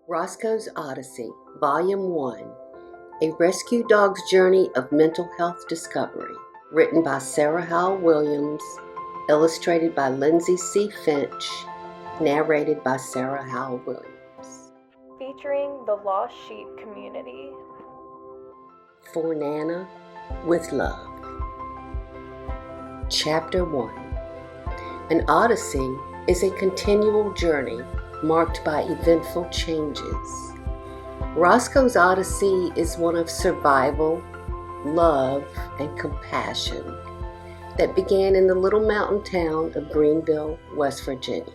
Roscoe's Odyssey, Volume 1, A Rescue Dog's Journey of Mental Health Discovery, written by Sarah Howell Williams, illustrated by Lindsay C. Finch, narrated by Sarah Howell Williams. Featuring the Lost Sheep community. For Nana, with love. Chapter 1. An odyssey is a continual journey marked by eventful changes. Roscoe's Odyssey is one of survival, love, and compassion that began in the little mountain town of Greenville, West Virginia.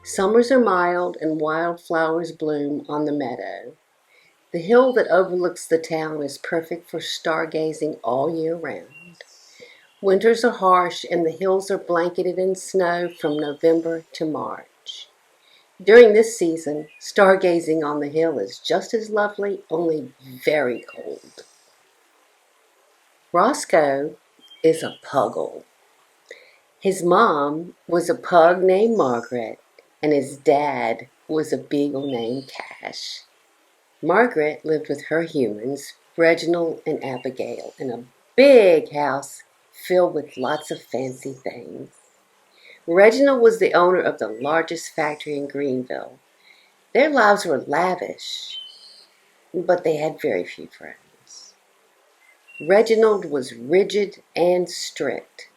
Summers are mild and wildflowers bloom on the meadow. The hill that overlooks the town is perfect for stargazing all year round. Winters are harsh and the hills are blanketed in snow from November to March. During this season, stargazing on the hill is just as lovely, only very cold. Roscoe is a puggle. His mom was a pug named Margaret, and his dad was a beagle named Cash. Margaret lived with her humans, Reginald and Abigail, in a big house filled with lots of fancy things. Reginald was the owner of the largest factory in Greenville. Their lives were lavish, but they had very few friends. Reginald was rigid and strict.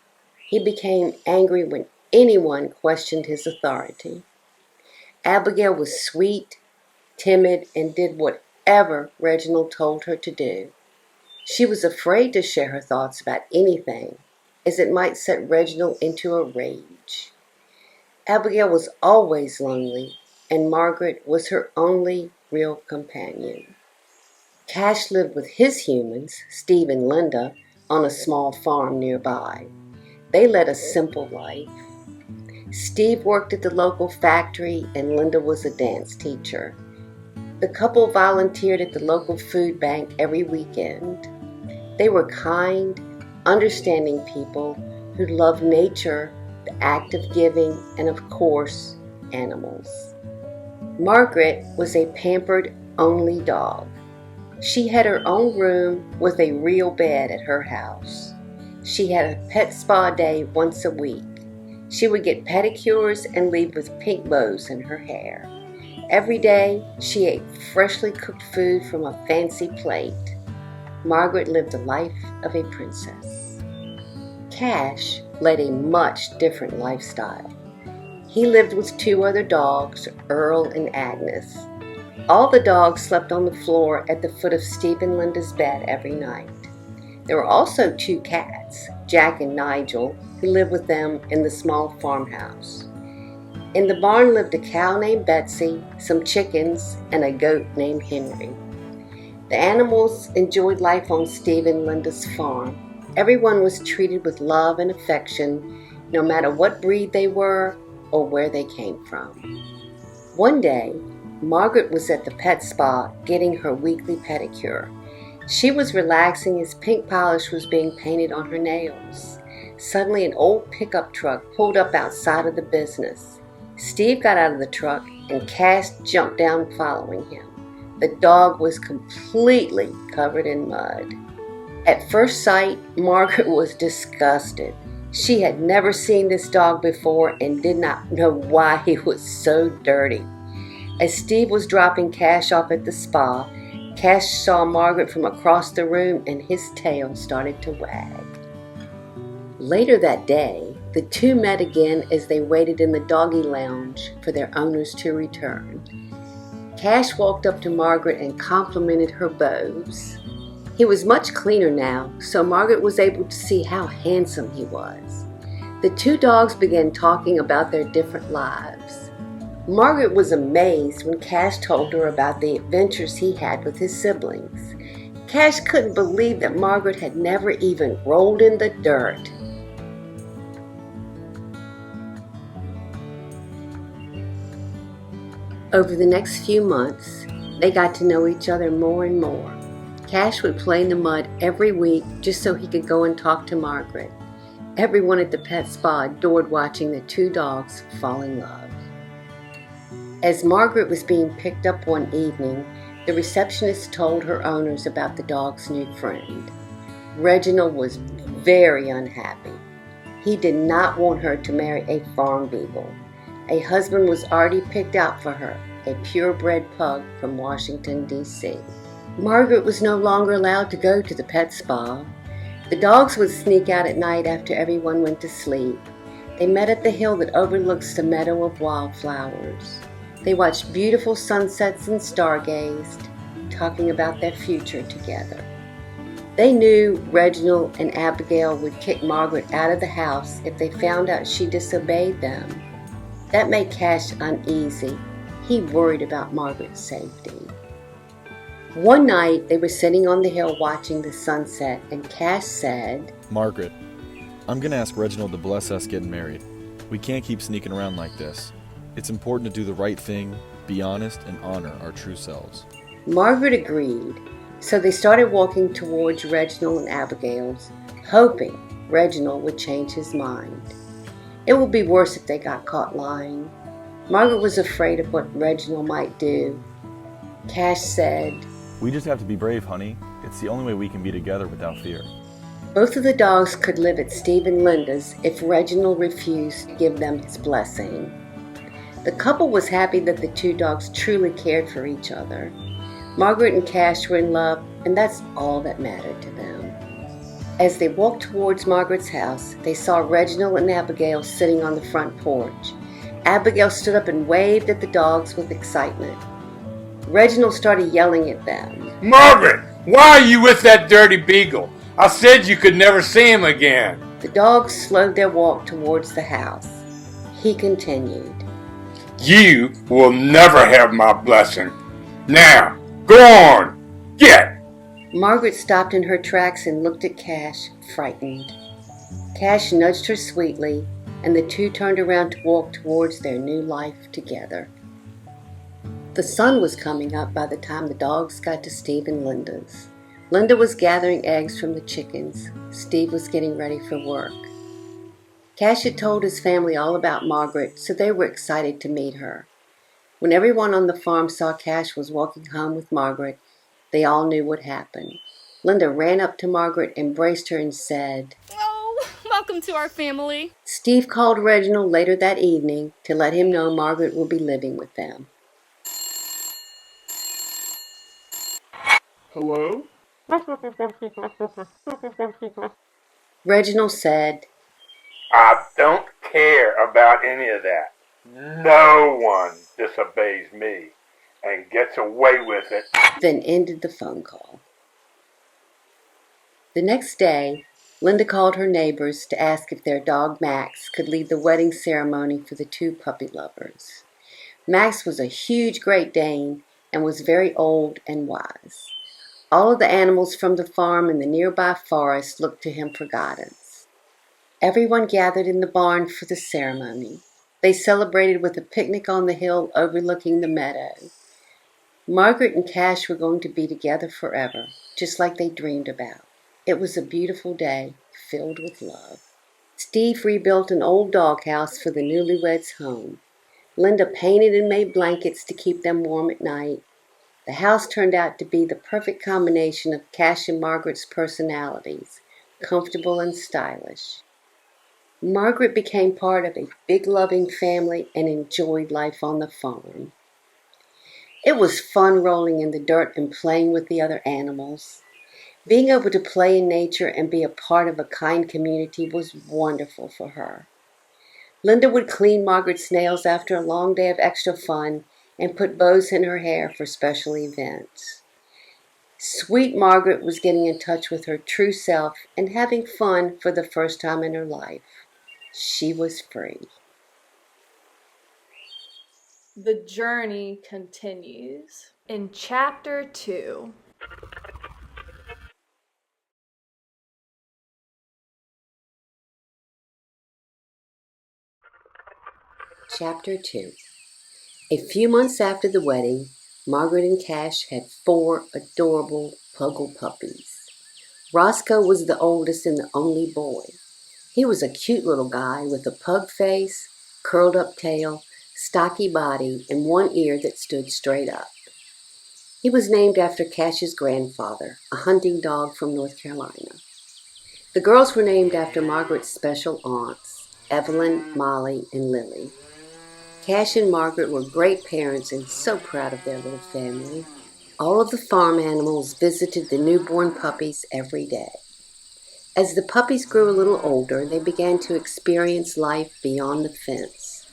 He became angry when anyone questioned his authority. Abigail was sweet, timid, and did whatever Reginald told her to do. She was afraid to share her thoughts about anything, as it might set Reginald into a rage. Abigail was always lonely, and Margaret was her only real companion. Cash lived with his humans, Steve and Linda, on a small farm nearby. They led a simple life. Steve worked at the local factory, and Linda was a dance teacher. The couple volunteered at the local food bank every weekend. They were kind, understanding people who loved nature, the act of giving, and of course, animals. Margaret was a pampered only dog. She had her own room with a real bed at her house. She had a pet spa day once a week. She would get pedicures and leave with pink bows in her hair. Every day, she ate freshly cooked food from a fancy plate. Margaret lived the life of a princess. Cash led a much different lifestyle. He lived with two other dogs, Earl and Agnes. All the dogs slept on the floor at the foot of Steve and Linda's bed every night. There were also two cats, Jack and Nigel, who lived with them in the small farmhouse. In the barn lived a cow named Betsy, some chickens, and a goat named Henry. The animals enjoyed life on Steve and Linda's farm. Everyone was treated with love and affection, no matter what breed they were or where they came from. One day, Margaret was at the pet spa getting her weekly pedicure. She was relaxing as pink polish was being painted on her nails. Suddenly, an old pickup truck pulled up outside of the business. Steve got out of the truck and Cash jumped down following him. The dog was completely covered in mud. At first sight, Margaret was disgusted. She had never seen this dog before and did not know why he was so dirty. As Steve was dropping Cash off at the spa, Cash saw Margaret from across the room and his tail started to wag. Later that day, the two met again as they waited in the doggy lounge for their owners to return. Cash walked up to Margaret and complimented her bows. He was much cleaner now, so Margaret was able to see how handsome he was. The two dogs began talking about their different lives. Margaret was amazed when Cash told her about the adventures he had with his siblings. Cash couldn't believe that Margaret had never even rolled in the dirt. Over the next few months, they got to know each other more and more. Cash would play in the mud every week just so he could go and talk to Margaret. Everyone at the pet spa adored watching the two dogs fall in love. As Margaret was being picked up one evening, the receptionist told her owners about the dog's new friend. Reginald was very unhappy. He did not want her to marry a farm beagle. A husband was already picked out for her, a purebred pug from Washington, D.C. Margaret was no longer allowed to go to the pet spa. The dogs would sneak out at night after everyone went to sleep. They met at the hill that overlooks the meadow of wildflowers. They watched beautiful sunsets and stargazed, talking about their future together. They knew Reginald and Abigail would kick Margaret out of the house if they found out she disobeyed them. That made Cash uneasy. He worried about Margaret's safety. One night, they were sitting on the hill watching the sunset, and Cash said, "Margaret, I'm going to ask Reginald to bless us getting married. We can't keep sneaking around like this. It's important to do the right thing, be honest, and honor our true selves." Margaret agreed, so they started walking towards Reginald and Abigail's, hoping Reginald would change his mind. It would be worse if they got caught lying. Margaret was afraid of what Reginald might do. Cash said, "We just have to be brave, honey. It's the only way we can be together without fear." Both of the dogs could live at Steve and Linda's if Reginald refused to give them his blessing. The couple was happy that the two dogs truly cared for each other. Margaret and Cash were in love, and that's all that mattered to them. As they walked towards Margaret's house, they saw Reginald and Abigail sitting on the front porch. Abigail stood up and waved at the dogs with excitement. Reginald started yelling at them. "Margaret, why are you with that dirty beagle? I said you could never see him again." The dogs slowed their walk towards the house. He continued, "You will never have my blessing. Now, go on, get!" Margaret stopped in her tracks and looked at Cash, frightened. Cash nudged her sweetly, and the two turned around to walk towards their new life together. The sun was coming up by the time the dogs got to Steve and Linda's. Linda was gathering eggs from the chickens. Steve was getting ready for work. Cash had told his family all about Margaret, so they were excited to meet her. When everyone on the farm saw Cash was walking home with Margaret, they all knew what happened. Linda ran up to Margaret, embraced her, and said, "Oh, welcome to our family." Steve called Reginald later that evening to let him know Margaret would be living with them. Hello? Reginald said, "I don't care about any of that. No one disobeys me and gets away with it." then ended the phone call. The next day, Linda called her neighbors to ask if their dog Max could lead the wedding ceremony for the two puppy lovers. Max was a huge Great Dane and was very old and wise. All of the animals from the farm and the nearby forest looked to him for guidance. Everyone gathered in the barn for the ceremony. They celebrated with a picnic on the hill overlooking the meadow. Margaret and Cash were going to be together forever, just like they dreamed about. It was a beautiful day, filled with love. Steve rebuilt an old doghouse for the newlyweds' home. Linda painted and made blankets to keep them warm at night. The house turned out to be the perfect combination of Cash and Margaret's personalities, comfortable and stylish. Margaret became part of a big loving family and enjoyed life on the farm. It was fun rolling in the dirt and playing with the other animals. Being able to play in nature and be a part of a kind community was wonderful for her. Linda would clean Margaret's nails after a long day of extra fun and put bows in her hair for special events. Sweet Margaret was getting in touch with her true self and having fun for the first time in her life. She was free. The journey continues. In Chapter 2. Chapter 2. A few months after the wedding, Margaret and Cash had 4 adorable puggle puppies. Roscoe was the oldest and the only boy. He was a cute little guy with a pug face, curled up tail, stocky body, and one ear that stood straight up. He was named after Cash's grandfather, a hunting dog from North Carolina. The girls were named after Margaret's special aunts, Evelyn, Molly, and Lily. Cash and Margaret were great parents and so proud of their little family. All of the farm animals visited the newborn puppies every day. As the puppies grew a little older, they began to experience life beyond the fence.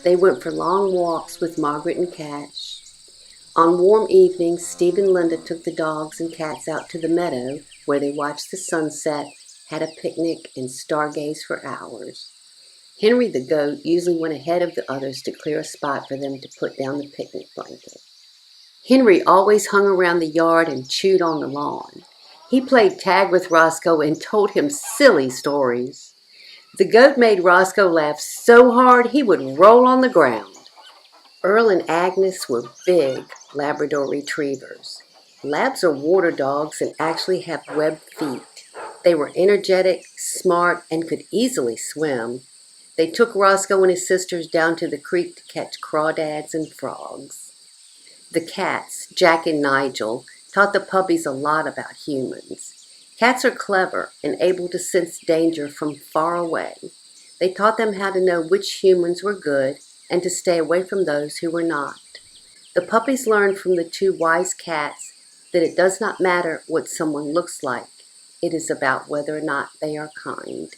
They went for long walks with Margaret and Cash. On warm evenings, Steve and Linda took the dogs and cats out to the meadow where they watched the sunset, had a picnic, and stargazed for hours. Henry the goat usually went ahead of the others to clear a spot for them to put down the picnic blanket. Henry always hung around the yard and chewed on the lawn. He played tag with Roscoe and told him silly stories. The goat made Roscoe laugh so hard he would roll on the ground. Earl and Agnes were big Labrador retrievers. Labs are water dogs and actually have webbed feet. They were energetic, smart, and could easily swim. They took Roscoe and his sisters down to the creek to catch crawdads and frogs. The cats, Jack and Nigel, taught the puppies a lot about humans. Cats are clever and able to sense danger from far away. They taught them how to know which humans were good and to stay away from those who were not. The puppies learned from the two wise cats that it does not matter what someone looks like. It is about whether or not they are kind.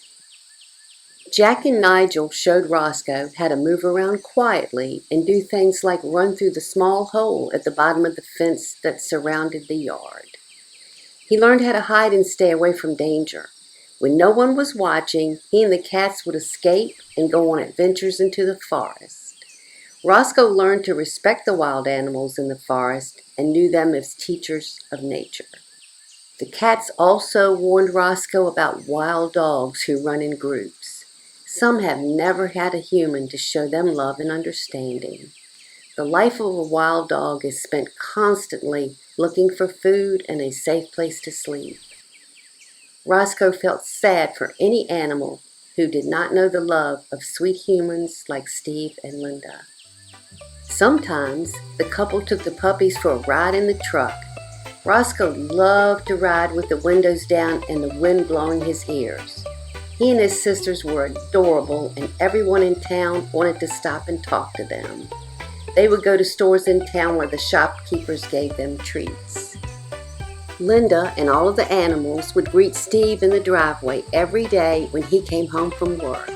Jack and Nigel showed Roscoe how to move around quietly and do things like run through the small hole at the bottom of the fence that surrounded the yard. He learned how to hide and stay away from danger. When no one was watching, he and the cats would escape and go on adventures into the forest. Roscoe learned to respect the wild animals in the forest and knew them as teachers of nature. The cats also warned Roscoe about wild dogs who run in groups. Some have never had a human to show them love and understanding. The life of a wild dog is spent constantly looking for food and a safe place to sleep. Roscoe felt sad for any animal who did not know the love of sweet humans like Steve and Linda. Sometimes the couple took the puppies for a ride in the truck. Roscoe loved to ride with the windows down and the wind blowing his ears. He and his sisters were adorable, and everyone in town wanted to stop and talk to them. They would go to stores in town where the shopkeepers gave them treats. Linda and all of the animals would greet Steve in the driveway every day when he came home from work.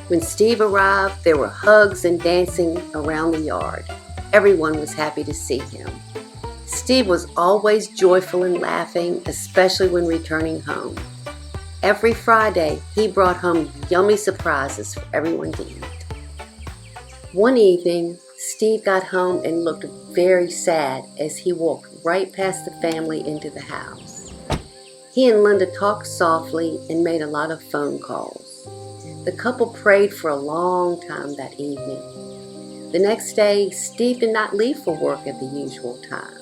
When Steve arrived, there were hugs and dancing around the yard. Everyone was happy to see him. Steve was always joyful and laughing, especially when returning home. Every Friday, he brought home yummy surprises for everyone to eat. One evening, Steve got home and looked very sad as he walked right past the family into the house. He and Linda talked softly and made a lot of phone calls. The couple prayed for a long time that evening. The next day, Steve did not leave for work at the usual time.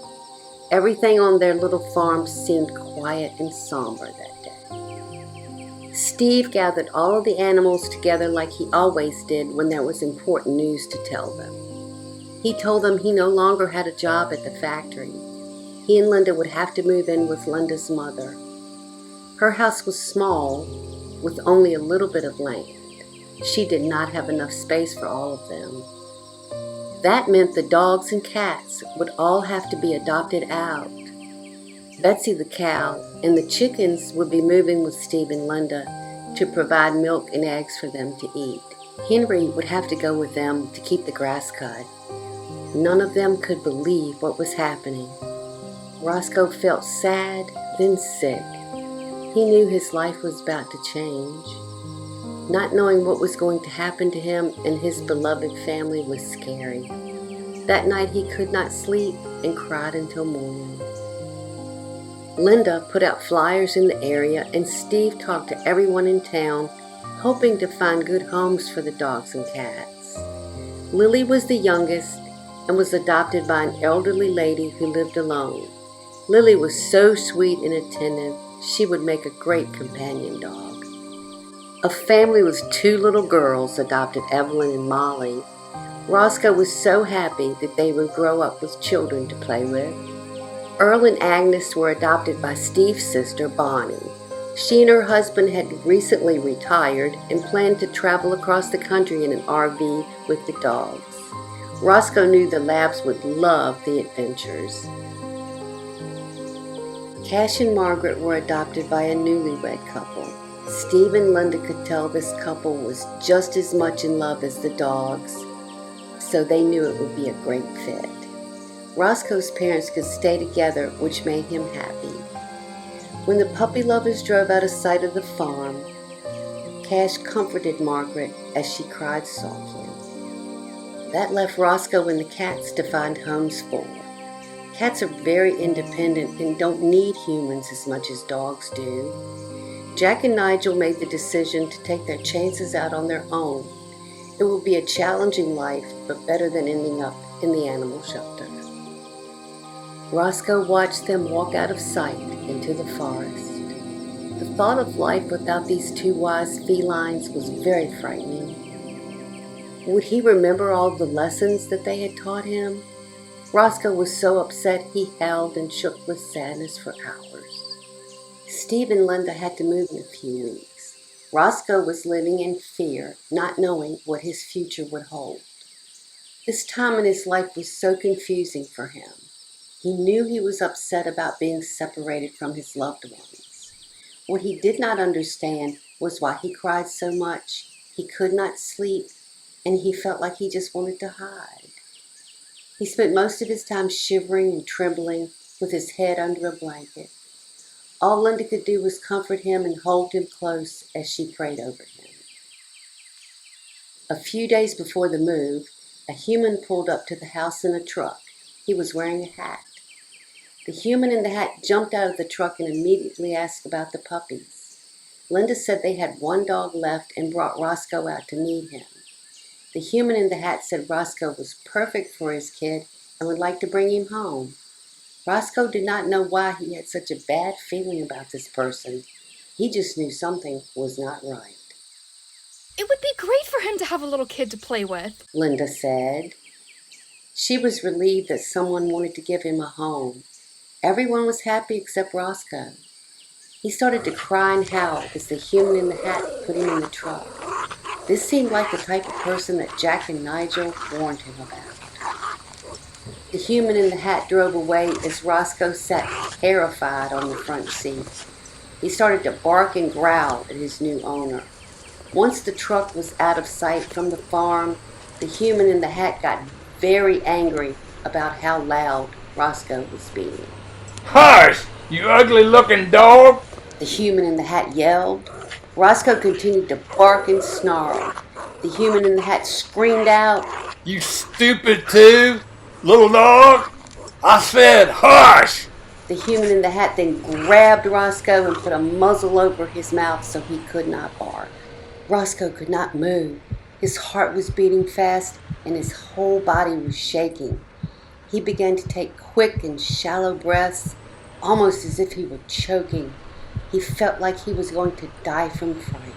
Everything on their little farm seemed quiet and somber that day. Steve gathered all of the animals together like he always did when there was important news to tell them. He told them he no longer had a job at the factory. He and Linda would have to move in with Linda's mother. Her house was small, with only a little bit of land. She did not have enough space for all of them. That meant the dogs and cats would all have to be adopted out. Betsy the cow and the chickens would be moving with Steve and Linda to provide milk and eggs for them to eat. Henry would have to go with them to keep the grass cut. None of them could believe what was happening. Roscoe felt sad, then sick. He knew his life was about to change. Not knowing what was going to happen to him and his beloved family was scary. That night he could not sleep and cried until morning. Linda put out flyers in the area and Steve talked to everyone in town, hoping to find good homes for the dogs and cats. Lily was the youngest and was adopted by an elderly lady who lived alone. Lily was so sweet and attentive, she would make a great companion dog. A family with two little girls adopted Evelyn and Molly. Roscoe was so happy that they would grow up with children to play with. Earl and Agnes were adopted by Steve's sister, Bonnie. She and her husband had recently retired and planned to travel across the country in an RV with the dogs. Roscoe knew the Labs would love the adventures. Cash and Margaret were adopted by a newlywed couple. Steve and Linda could tell this couple was just as much in love as the dogs, so they knew it would be a great fit. Roscoe's parents could stay together, which made him happy. When the puppy lovers drove out of sight of the farm, Cash comforted Margaret as she cried softly. That left Roscoe and the cats to find homes for. Cats are very independent and don't need humans as much as dogs do. Jack and Nigel made the decision to take their chances out on their own. It will be a challenging life, but better than ending up in the animal shelter. Roscoe watched them walk out of sight into the forest. The thought of life without these two wise felines was very frightening. Would he remember all the lessons that they had taught him? Roscoe was so upset he howled and shook with sadness for hours. Steve and Linda had to move in a few weeks. Roscoe was living in fear, not knowing what his future would hold. This time in his life was so confusing for him. He knew he was upset about being separated from his loved ones. What he did not understand was why he cried so much. He could not sleep, and he felt like he just wanted to hide. He spent most of his time shivering and trembling with his head under a blanket. All Linda could do was comfort him and hold him close as she prayed over him. A few days before the move, a human pulled up to the house in a truck. He was wearing a hat. The human in the hat jumped out of the truck and immediately asked about the puppies. Linda said they had one dog left and brought Roscoe out to meet him. The human in the hat said Roscoe was perfect for his kid and would like to bring him home. Roscoe did not know why he had such a bad feeling about this person. He just knew something was not right. It would be great for him to have a little kid to play with, Linda said. She was relieved that someone wanted to give him a home. Everyone was happy except Roscoe. He started to cry and howl as the human in the hat put him in the truck. This seemed like the type of person that Jack and Nigel warned him about. The human in the hat drove away as Roscoe sat terrified on the front seat. He started to bark and growl at his new owner. Once the truck was out of sight from the farm, the human in the hat got very angry about how loud Roscoe was being. Hush, you ugly-looking dog! The human in the hat yelled. Roscoe continued to bark and snarl. The human in the hat screamed out, You stupid too, little dog! I said hush! The human in the hat then grabbed Roscoe and put a muzzle over his mouth so he could not bark. Roscoe could not move. His heart was beating fast and his whole body was shaking. He began to take quick and shallow breaths, almost as if he were choking. He felt like he was going to die from fright.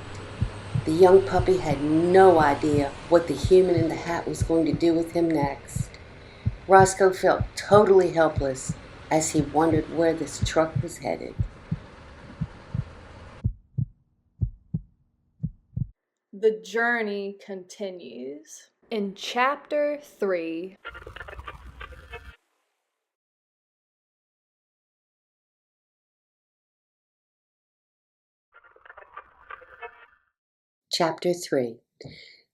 The young puppy had no idea what the human in the hat was going to do with him next. Roscoe felt totally helpless as he wondered where this truck was headed. The journey continues. In Chapter 3. Chapter 3.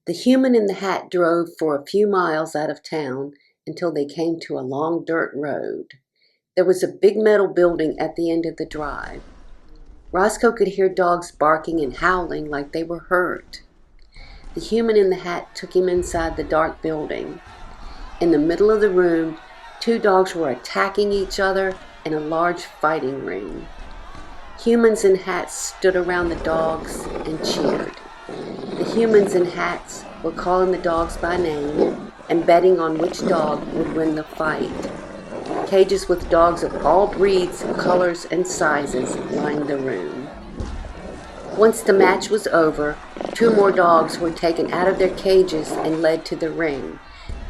The human in the hat drove for a few miles out of town until they came to a long dirt road. There was a big metal building at the end of the drive. Roscoe could hear dogs barking and howling like they were hurt. The human in the hat took him inside the dark building. In the middle of the room, two dogs were attacking each other in a large fighting ring. Humans in hats stood around the dogs and cheered. The humans in hats were calling the dogs by name and betting on which dog would win the fight. Cages with dogs of all breeds, colors, and sizes lined the room. Once the match was over, two more dogs were taken out of their cages and led to the ring.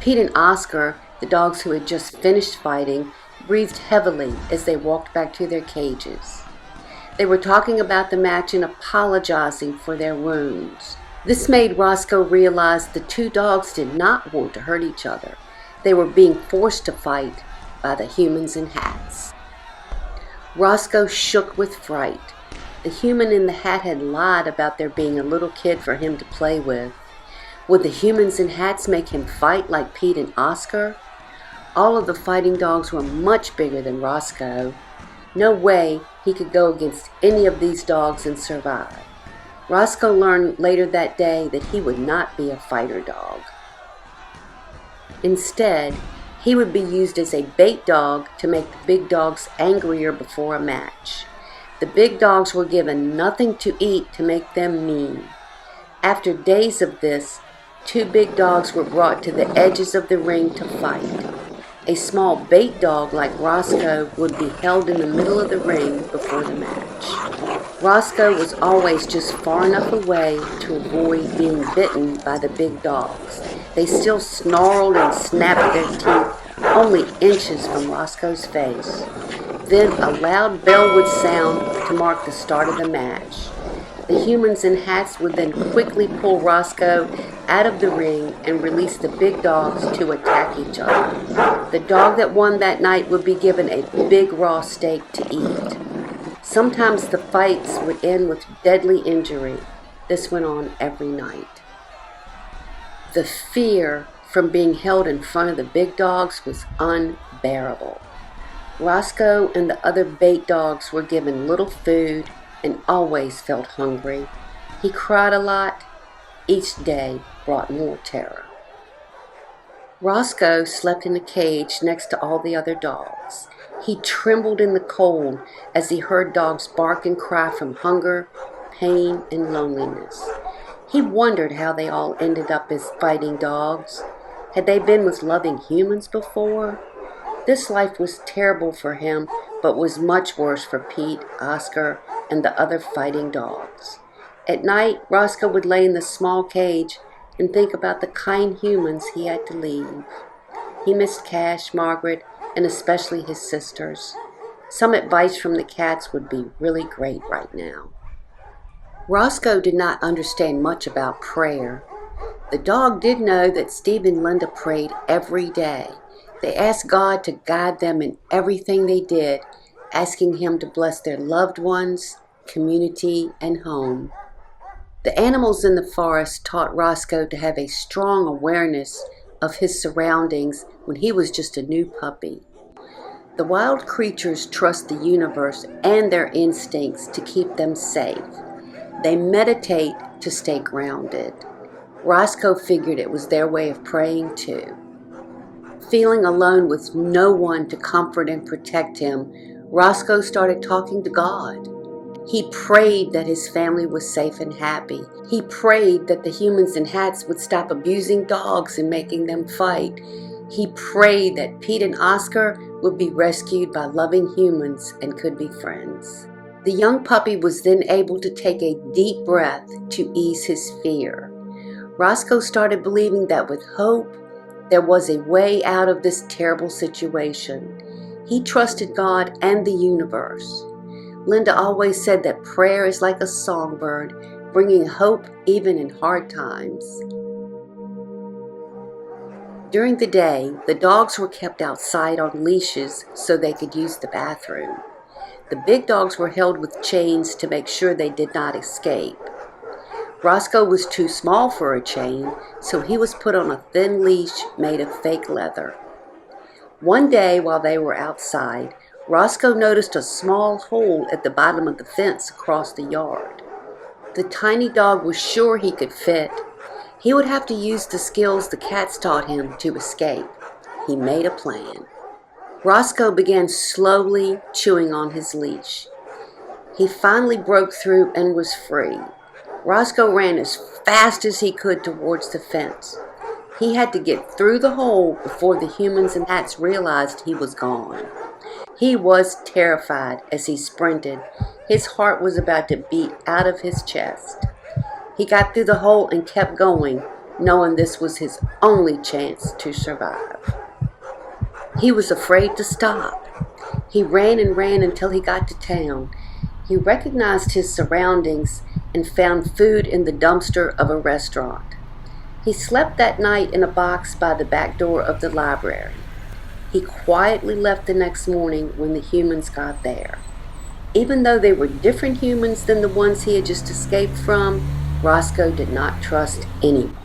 Pete and Oscar, the dogs who had just finished fighting, breathed heavily as they walked back to their cages. They were talking about the match and apologizing for their wounds. This made Roscoe realize the two dogs did not want to hurt each other. They were being forced to fight by the humans in hats. Roscoe shook with fright. The human in the hat had lied about there being a little kid for him to play with. Would the humans in hats make him fight like Pete and Oscar? All of the fighting dogs were much bigger than Roscoe. No way he could go against any of these dogs and survive. Roscoe learned later that day that he would not be a fighter dog. Instead, he would be used as a bait dog to make the big dogs angrier before a match. The big dogs were given nothing to eat to make them mean. After days of this, two big dogs were brought to the edges of the ring to fight. A small bait dog like Roscoe would be held in the middle of the ring before the match. Roscoe was always just far enough away to avoid being bitten by the big dogs. They still snarled and snapped their teeth only inches from Roscoe's face. Then a loud bell would sound to mark the start of the match. The humans in hats would then quickly pull Roscoe out of the ring and release the big dogs to attack each other. The dog that won that night would be given a big raw steak to eat. Sometimes the fights would end with deadly injury. This went on every night. The fear from being held in front of the big dogs was unbearable. Roscoe and the other bait dogs were given little food and always felt hungry. He cried a lot. Each day brought more terror. Roscoe slept in a cage next to all the other dogs. He trembled in the cold as he heard dogs bark and cry from hunger, pain, and loneliness. He wondered how they all ended up as fighting dogs. Had they been with loving humans before? This life was terrible for him, but was much worse for Pete, Oscar, and the other fighting dogs. At night, Roscoe would lay in the small cage and think about the kind humans he had to leave. He missed Cash, Margaret, and especially his sisters. Some advice from the cats would be really great right now. Roscoe did not understand much about prayer. The dog did know that Steve and Linda prayed every day. They asked God to guide them in everything they did, asking Him to bless their loved ones, community, and home. The animals in the forest taught Roscoe to have a strong awareness of his surroundings when he was just a new puppy. The wild creatures trust the universe and their instincts to keep them safe. They meditate to stay grounded. Roscoe figured it was their way of praying too. Feeling alone with no one to comfort and protect him, Roscoe started talking to God. He prayed that his family was safe and happy. He prayed that the humans in hats would stop abusing dogs and making them fight. He prayed that Pete and Oscar would be rescued by loving humans and could be friends. The young puppy was then able to take a deep breath to ease his fear. Roscoe started believing that with hope, there was a way out of this terrible situation. He trusted God and the universe. Linda always said that prayer is like a songbird, bringing hope even in hard times. During the day, the dogs were kept outside on leashes so they could use the bathroom. The big dogs were held with chains to make sure they did not escape. Roscoe was too small for a chain, so he was put on a thin leash made of fake leather. One day while they were outside, Roscoe noticed a small hole at the bottom of the fence across the yard. The tiny dog was sure he could fit. He would have to use the skills the cats taught him to escape. He made a plan. Roscoe began slowly chewing on his leash. He finally broke through and was free. Roscoe ran as fast as he could towards the fence. He had to get through the hole before the humans and hats realized he was gone. He was terrified as he sprinted. His heart was about to beat out of his chest. He got through the hole and kept going, knowing this was his only chance to survive. He was afraid to stop. He ran and ran until he got to town. He recognized his surroundings and found food in the dumpster of a restaurant. He slept that night in a box by the back door of the library. He quietly left the next morning when the humans got there. Even though they were different humans than the ones he had just escaped from, Roscoe did not trust anyone.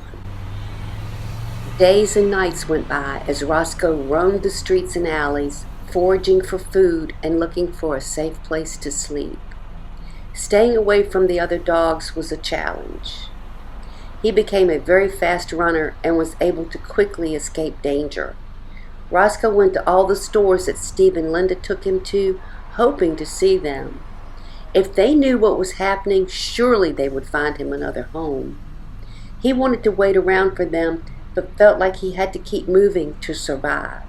Days and nights went by as Roscoe roamed the streets and alleys, foraging for food and looking for a safe place to sleep. Staying away from the other dogs was a challenge. He became a very fast runner and was able to quickly escape danger. Roscoe went to all the stores that Steve and Linda took him to, hoping to see them. If they knew what was happening, surely they would find him another home. He wanted to wait around for them, but felt like he had to keep moving to survive.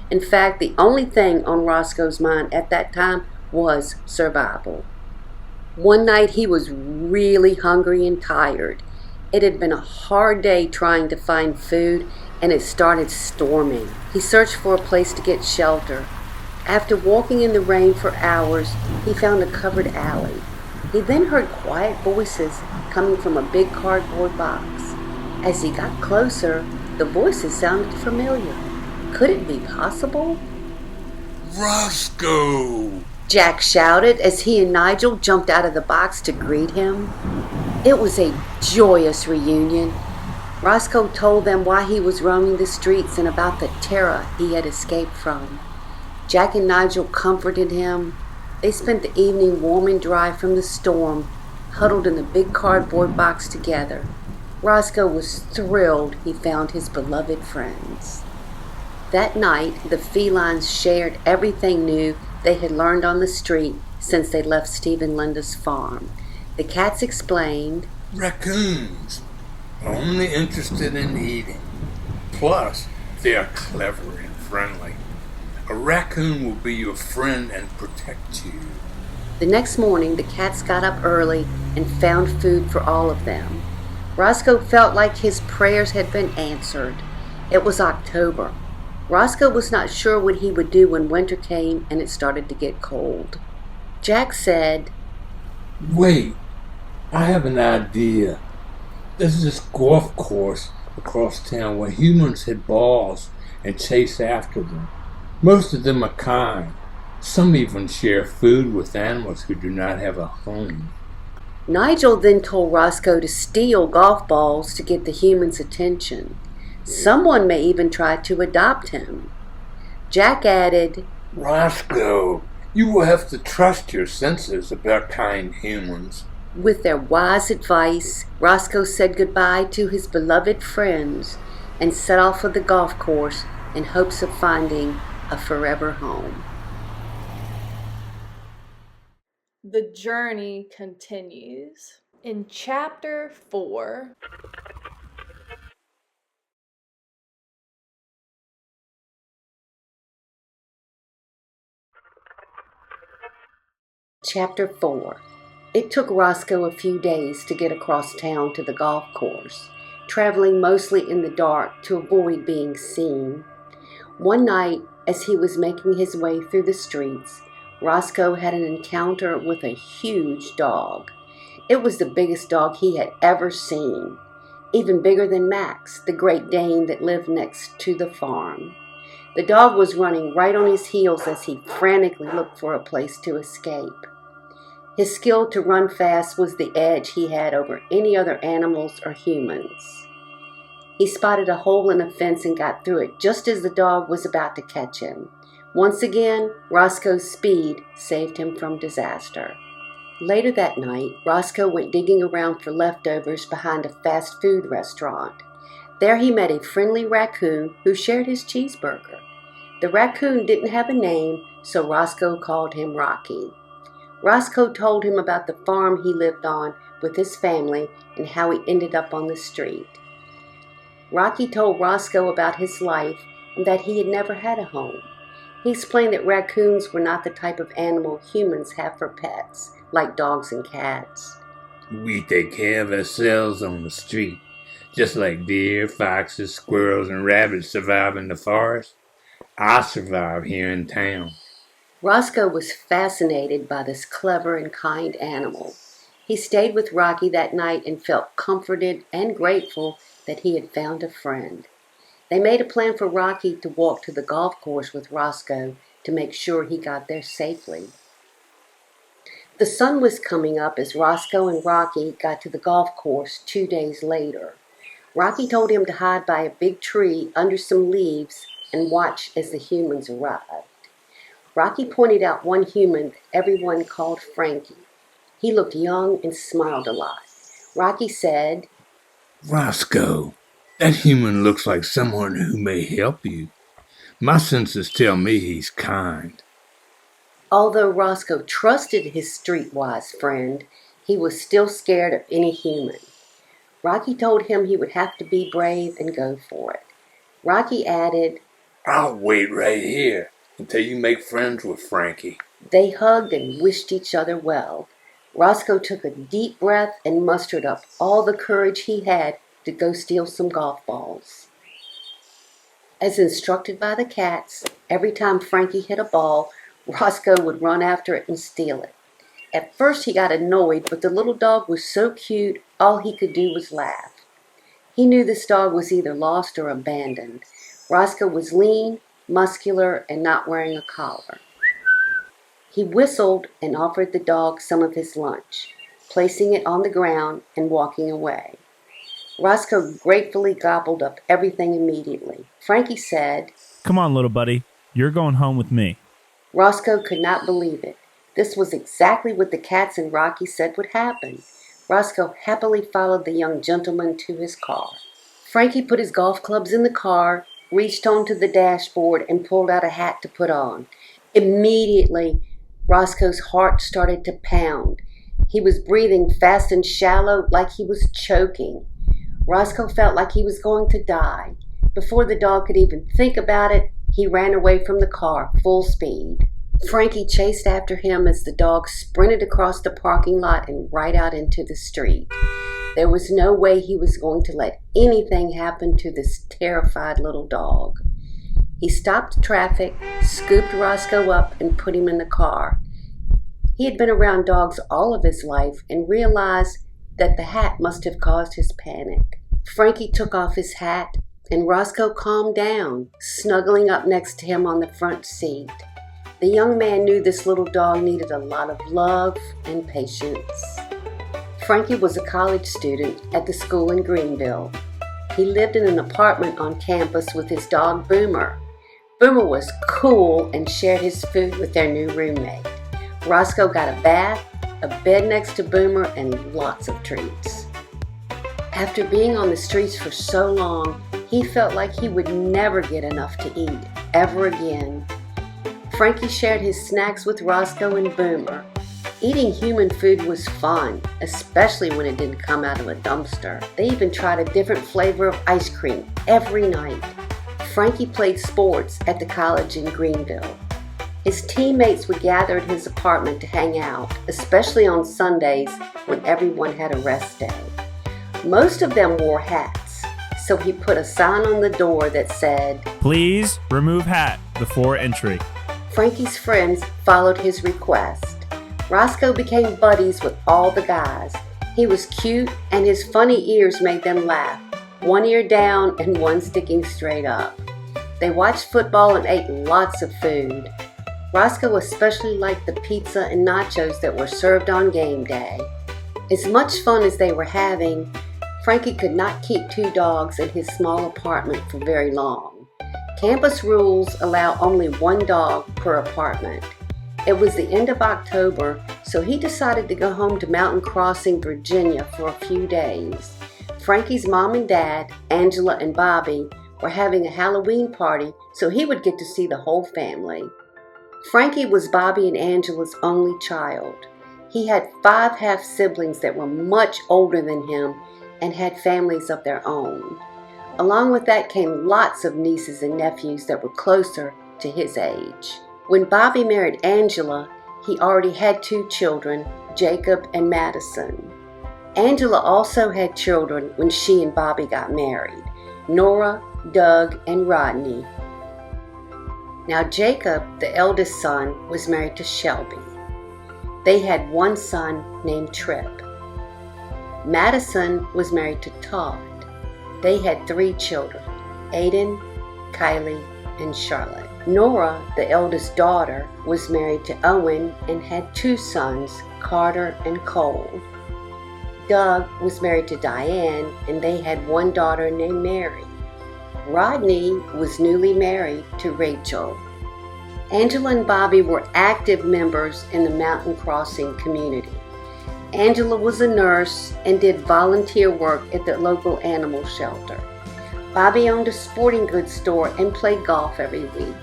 In fact, the only thing on Roscoe's mind at that time was survival. One night he was really hungry and tired. It had been a hard day trying to find food, and it started storming. He searched for a place to get shelter. After walking in the rain for hours, he found a covered alley. He then heard quiet voices coming from a big cardboard box. As he got closer, the voices sounded familiar. Could it be possible? Roscoe! Jack shouted as he and Nigel jumped out of the box to greet him. It was a joyous reunion. Roscoe told them why he was roaming the streets and about the terror he had escaped from. Jack and Nigel comforted him. They spent the evening warm and dry from the storm, huddled in the big cardboard box together. Roscoe was thrilled he found his beloved friends. That night, the felines shared everything new they had learned on the street since they left Steve and Linda's farm. The cats explained, Raccoons are only interested in eating. Plus, they are clever and friendly. A raccoon will be your friend and protect you. The next morning, the cats got up early and found food for all of them. Roscoe felt like his prayers had been answered. It was October. Roscoe was not sure what he would do when winter came and it started to get cold. Jack said, Wait, I have an idea. There's this golf course across town where humans hit balls and chase after them. Most of them are kind. Some even share food with animals who do not have a home. Nigel then told Roscoe to steal golf balls to get the humans' attention. Someone may even try to adopt him. Jack added, Roscoe, you will have to trust your senses about kind humans. With their wise advice, Roscoe said goodbye to his beloved friends and set off for the golf course in hopes of finding a forever home. The journey continues. In Chapter 4, Chapter 4. It took Roscoe a few days to get across town to the golf course, traveling mostly in the dark to avoid being seen. One night, as he was making his way through the streets, Roscoe had an encounter with a huge dog. It was the biggest dog he had ever seen, even bigger than Max, the Great Dane that lived next to the farm. The dog was running right on his heels as he frantically looked for a place to escape. His skill to run fast was the edge he had over any other animals or humans. He spotted a hole in a fence and got through it just as the dog was about to catch him. Once again, Roscoe's speed saved him from disaster. Later that night, Roscoe went digging around for leftovers behind a fast food restaurant. There he met a friendly raccoon who shared his cheeseburger. The raccoon didn't have a name, so Roscoe called him Rocky. Roscoe told him about the farm he lived on with his family and how he ended up on the street. Rocky told Roscoe about his life and that he had never had a home. He explained that raccoons were not the type of animal humans have for pets, like dogs and cats. We take care of ourselves on the street. Just like deer, foxes, squirrels, and rabbits survive in the forest, I survive here in town. Roscoe was fascinated by this clever and kind animal. He stayed with Rocky that night and felt comforted and grateful that he had found a friend. They made a plan for Rocky to walk to the golf course with Roscoe to make sure he got there safely. The sun was coming up as Roscoe and Rocky got to the golf course 2 days later. Rocky told him to hide by a big tree under some leaves and watch as the humans arrived. Rocky pointed out one human that everyone called Frankie. He looked young and smiled a lot. Rocky said, Roscoe, that human looks like someone who may help you. My senses tell me he's kind. Although Roscoe trusted his streetwise friend, he was still scared of any human. Rocky told him he would have to be brave and go for it. Rocky added, I'll wait right here until you make friends with Frankie. They hugged and wished each other well. Roscoe took a deep breath and mustered up all the courage he had to go steal some golf balls. As instructed by the cats, every time Frankie hit a ball, Roscoe would run after it and steal it. At first he got annoyed, but the little dog was so cute, all he could do was laugh. He knew this dog was either lost or abandoned. Roscoe was lean, muscular, and not wearing a collar. He whistled and offered the dog some of his lunch, placing it on the ground and walking away. Roscoe gratefully gobbled up everything immediately. Frankie said, Come on, little buddy. You're going home with me. Roscoe could not believe it. This was exactly what the cats and Rocky said would happen. Roscoe happily followed the young gentleman to his car. Frankie put his golf clubs in the car, reached onto the dashboard, and pulled out a hat to put on. Immediately, Roscoe's heart started to pound. He was breathing fast and shallow, like he was choking. Roscoe felt like he was going to die. Before the dog could even think about it, he ran away from the car, full speed. Frankie chased after him as the dog sprinted across the parking lot and right out into the street. There was no way he was going to let anything happen to this terrified little dog. He stopped traffic, scooped Roscoe up, and put him in the car. He had been around dogs all of his life and realized that the hat must have caused his panic. Frankie took off his hat, and Roscoe calmed down, snuggling up next to him on the front seat. The young man knew this little dog needed a lot of love and patience. Frankie was a college student at the school in Greenville. He lived in an apartment on campus with his dog Boomer. Boomer was cool and shared his food with their new roommate. Roscoe got a bath, a bed next to Boomer, and lots of treats. After being on the streets for so long, he felt like he would never get enough to eat, ever again. Frankie shared his snacks with Roscoe and Boomer. Eating human food was fun, especially when it didn't come out of a dumpster. They even tried a different flavor of ice cream every night. Frankie played sports at the college in Greenville. His teammates would gather at his apartment to hang out, especially on Sundays when everyone had a rest day. Most of them wore hats, so he put a sign on the door that said, Please remove hat before entry. Frankie's friends followed his request. Roscoe became buddies with all the guys. He was cute, and his funny ears made them laugh, one ear down and one sticking straight up. They watched football and ate lots of food. Roscoe especially liked the pizza and nachos that were served on game day. As much fun as they were having, Frankie could not keep 2 dogs in his small apartment for very long. Campus rules allow only 1 dog per apartment. It was the end of October, so he decided to go home to Mountain Crossing, Virginia for a few days. Frankie's mom and dad, Angela and Bobby, were having a Halloween party, so he would get to see the whole family. Frankie was Bobby and Angela's only child. He had 5 half-siblings that were much older than him and had families of their own. Along with that came lots of nieces and nephews that were closer to his age. When Bobby married Angela, he already had 2 children, Jacob and Madison. Angela also had children when she and Bobby got married, Nora, Doug, and Rodney. Now Jacob, the eldest son, was married to Shelby. They had one son named Trip. Madison was married to Todd. They had 3 children, Aiden, Kylie, and Charlotte. Nora, the eldest daughter, was married to Owen and had 2 sons, Carter and Cole. Doug was married to Diane and they had 1 daughter named Mary. Rodney was newly married to Rachel. Angela and Bobby were active members in the Mountain Crossing community. Angela was a nurse and did volunteer work at the local animal shelter. Bobby owned a sporting goods store and played golf every week.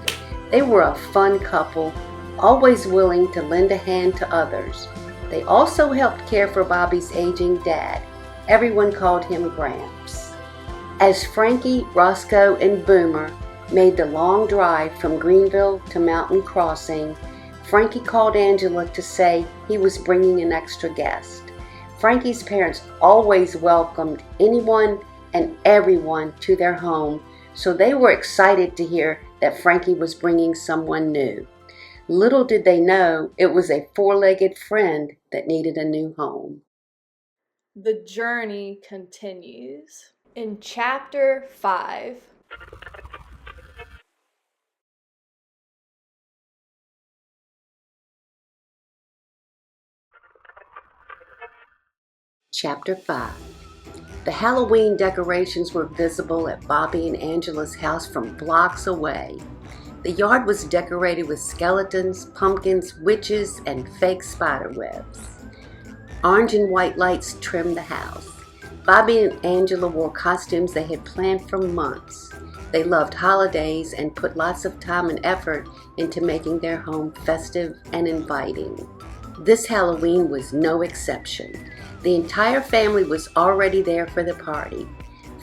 They were a fun couple, always willing to lend a hand to others. They also helped care for Bobby's aging dad. Everyone called him Gramps. As Frankie, Roscoe, and Boomer made the long drive from Greenville to Mountain Crossing, Frankie called Angela to say he was bringing an extra guest. Frankie's parents always welcomed anyone and everyone to their home, so they were excited to hear that Frankie was bringing someone new. Little did they know it was a 4-legged friend that needed a new home. The journey continues. In Chapter 5, Chapter 5. The Halloween decorations were visible at Bobby and Angela's house from blocks away. The yard was decorated with skeletons, pumpkins, witches, and fake spider webs. Orange and white lights trimmed the house. Bobby and Angela wore costumes they had planned for months. They loved holidays and put lots of time and effort into making their home festive and inviting. This Halloween was no exception. The entire family was already there for the party.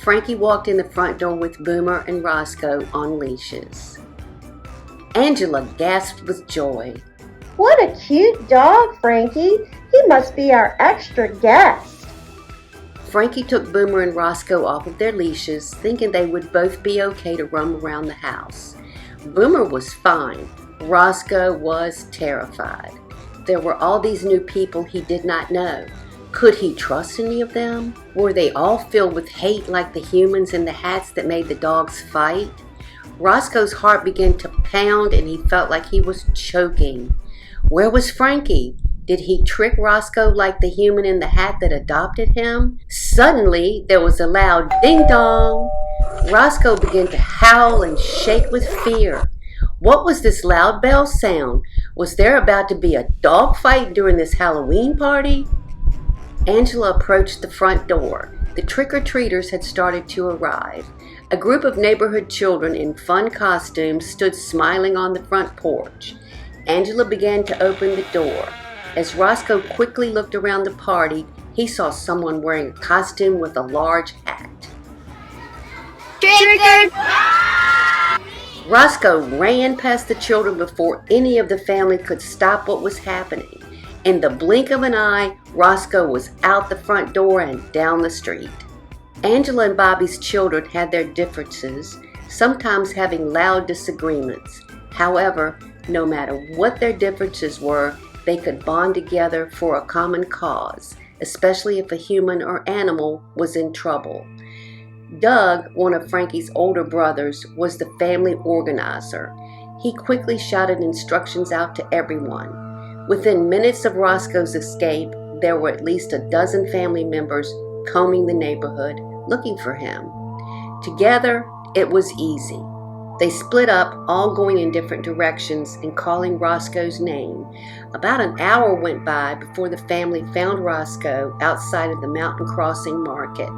Frankie walked in the front door with Boomer and Roscoe on leashes. Angela gasped with joy. What a cute dog, Frankie. He must be our extra guest. Frankie took Boomer and Roscoe off of their leashes, thinking they would both be okay to roam around the house. Boomer was fine. Roscoe was terrified. There were all these new people he did not know. Could he trust any of them? Were they all filled with hate like the humans in the hats that made the dogs fight? Roscoe's heart began to pound and he felt like he was choking. Where was Frankie? Did he trick Roscoe like the human in the hat that adopted him? Suddenly, there was a loud ding-dong. Roscoe began to howl and shake with fear. What was this loud bell sound? Was there about to be a dog fight during this Halloween party? Angela approached the front door. The trick-or-treaters had started to arrive. A group of neighborhood children in fun costumes stood smiling on the front porch. Angela began to open the door. As Roscoe quickly looked around the party, he saw someone wearing a costume with a large hat. Trick or Roscoe ran past the children before any of the family could stop what was happening. In the blink of an eye, Roscoe was out the front door and down the street. Angela and Bobby's children had their differences, sometimes having loud disagreements. However, no matter what their differences were, they could bond together for a common cause, especially if a human or animal was in trouble. Doug, one of Frankie's older brothers, was the family organizer. He quickly shouted instructions out to everyone. Within minutes of Roscoe's escape, there were at least a dozen family members combing the neighborhood looking for him. Together, it was easy. They split up, all going in different directions and calling Roscoe's name. About an hour went by before the family found Roscoe outside of the Mountain Crossing Market.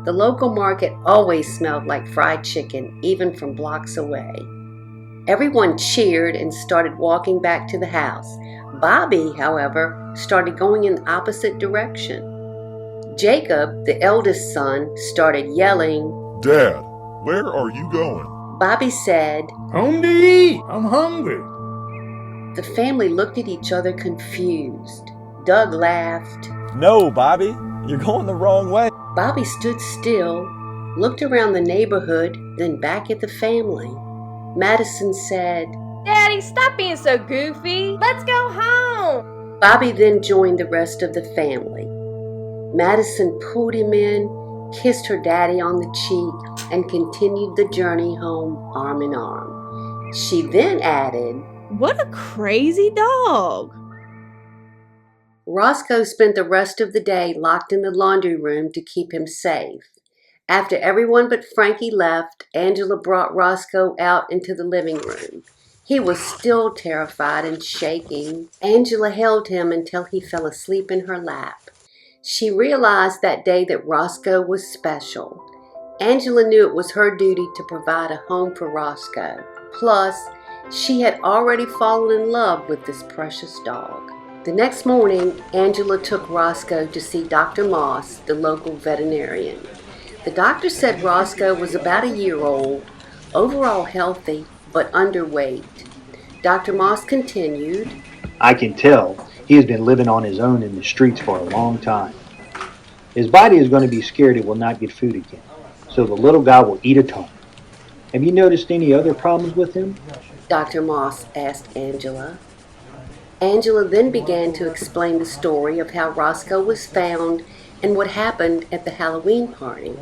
The local market always smelled like fried chicken, even from blocks away. Everyone cheered and started walking back to the house. Bobby, however, started going in the opposite direction. Jacob, the eldest son, started yelling, "Dad, where are you going?" Bobby said, Home to eat. I'm hungry. The family looked at each other confused. Doug laughed. No, Bobby. You're going the wrong way. Bobby stood still, looked around the neighborhood, then back at the family. Madison said, Daddy, stop being so goofy. Let's go home. Bobby then joined the rest of the family. Madison pulled him in, kissed her daddy on the cheek, and continued the journey home arm in arm. She then added, What a crazy dog. Roscoe spent the rest of the day locked in the laundry room to keep him safe. After everyone but Frankie left, Angela brought Roscoe out into the living room. He was still terrified and shaking. Angela held him until he fell asleep in her lap. She realized that day that Roscoe was special. Angela knew it was her duty to provide a home for Roscoe. Plus, she had already fallen in love with this precious dog. The next morning, Angela took Roscoe to see Dr. Moss, the local veterinarian. The doctor said Roscoe was about a year old, overall healthy, but underweight. Dr. Moss continued, I can tell he has been living on his own in the streets for a long time. His body is going to be scared it will not get food again, so the little guy will eat a ton. Have you noticed any other problems with him? Dr. Moss asked Angela. Angela then began to explain the story of how Roscoe was found and what happened at the Halloween party.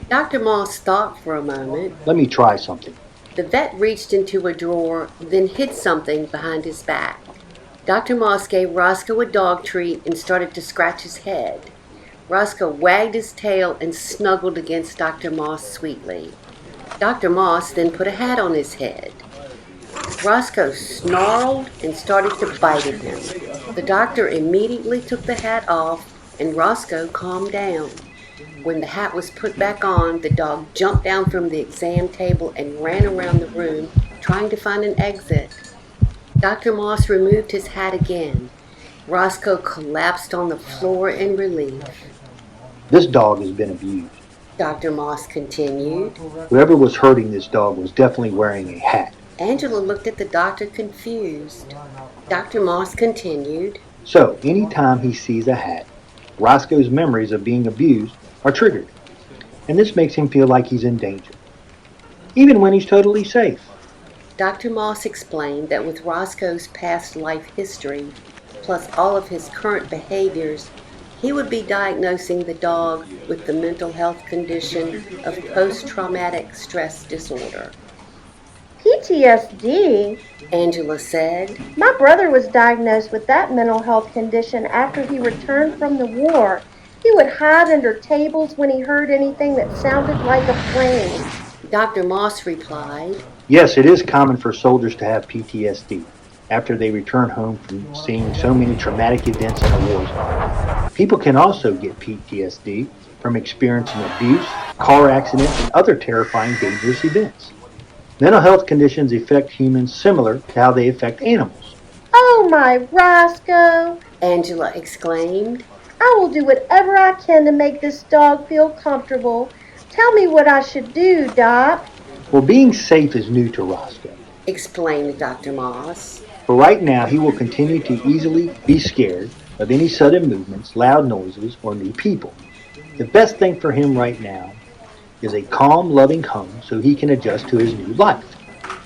Dr. Moss thought for a moment. Let me try something. The vet reached into a drawer, then hid something behind his back. Dr. Moss gave Roscoe a dog treat and started to scratch his head. Roscoe wagged his tail and snuggled against Dr. Moss sweetly. Dr. Moss then put a hat on his head. Roscoe snarled and started to bite at him. The doctor immediately took the hat off and Roscoe calmed down. When the hat was put back on, the dog jumped down from the exam table and ran around the room, trying to find an exit. Dr. Moss removed his hat again. Roscoe collapsed on the floor in relief. This dog has been abused. Dr. Moss continued. Whoever was hurting this dog was definitely wearing a hat. Angela looked at the doctor confused. Dr. Moss continued. So, anytime he sees a hat, Roscoe's memories of being abused are triggered, and this makes him feel like he's in danger, even when he's totally safe. Dr. Moss explained that with Roscoe's past life history, plus all of his current behaviors, he would be diagnosing the dog with the mental health condition of post-traumatic stress disorder. PTSD? Angela said. My brother was diagnosed with that mental health condition after he returned from the war. He would hide under tables when he heard anything that sounded like a plane. Dr. Moss replied, Yes, it is common for soldiers to have PTSD after they return home from seeing so many traumatic events in a war zone. People can also get PTSD from experiencing abuse, car accidents, and other terrifying, dangerous events. Mental health conditions affect humans similar to how they affect animals. Oh, my Roscoe! Angela exclaimed. I will do whatever I can to make this dog feel comfortable. Tell me what I should do, Doc. Well, being safe is new to Roscoe, explained Dr. Moss. For right now, he will continue to easily be scared of any sudden movements, loud noises, or new people. The best thing for him right now is a calm, loving home so he can adjust to his new life.